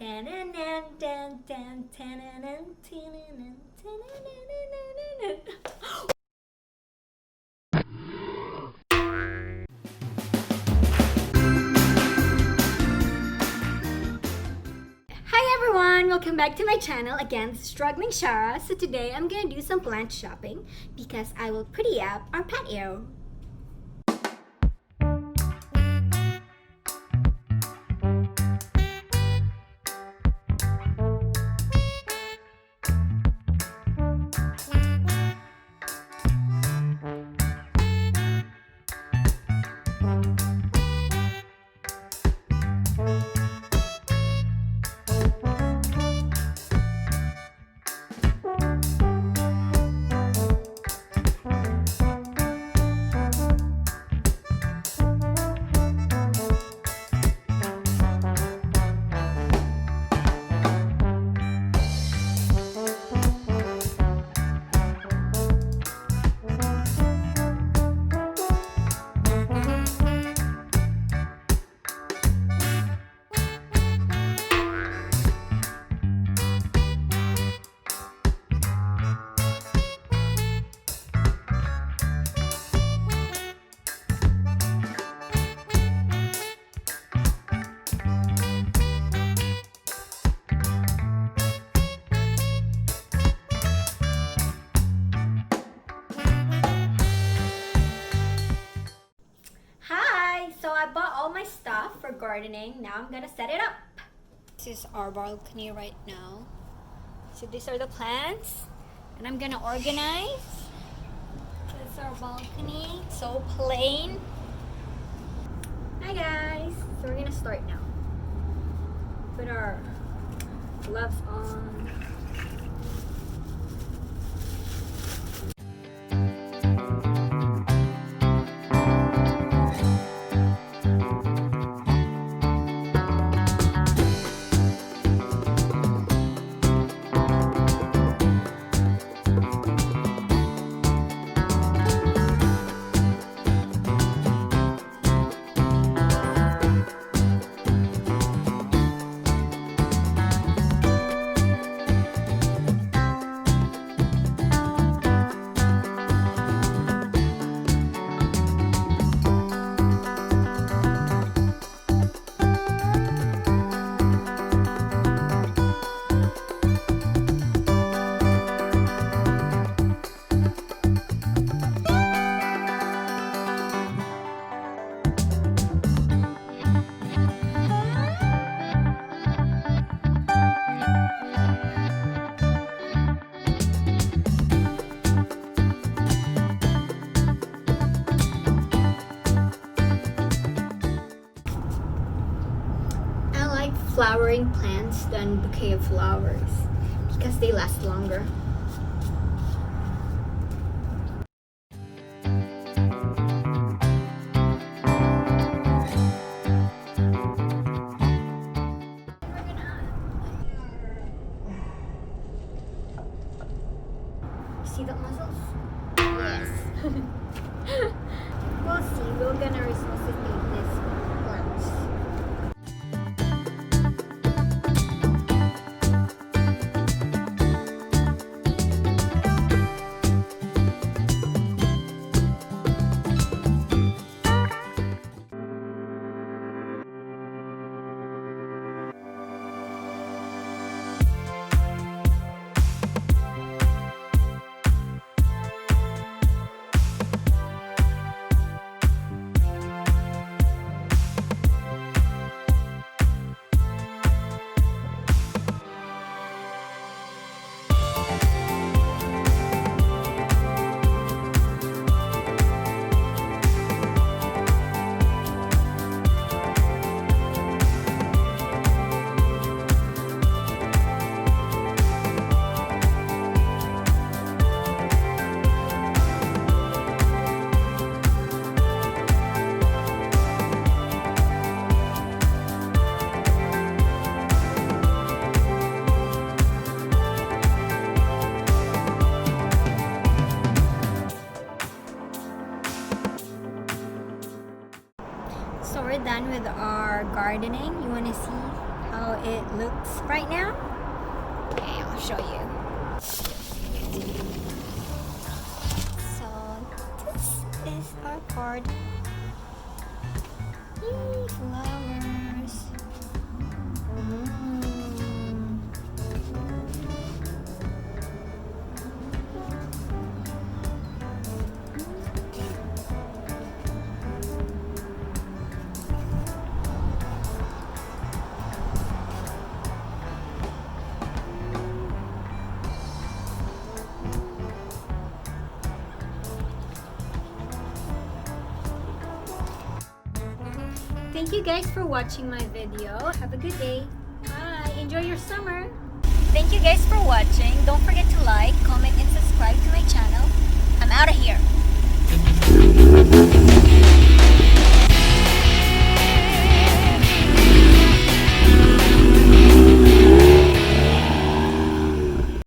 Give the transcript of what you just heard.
Hi everyone, welcome back to my channel again, Struggling Shara. So today I'm gonna do some plant shopping because I will pretty up our patio. So I bought all my stuff for gardening. Now I'm gonna set it up. This is our balcony right now. So these are the plants, and I'm gonna organize. This is our balcony, so plain. Hi guys. So we're gonna start now. Put our gloves on. Flowering plants than bouquet of flowers because they last longer. See the muscles? Yes. We'll see. We're gonna resuscitate this plant. So we're done with our gardening. You want to see how it looks right now. Okay, I'll show you. So this is our card. Yay, flowers. Thank you guys for watching my video. Have a good day. Bye. Enjoy your summer. Thank you guys for watching. Don't forget to like, comment, and subscribe to my channel. I'm out of here.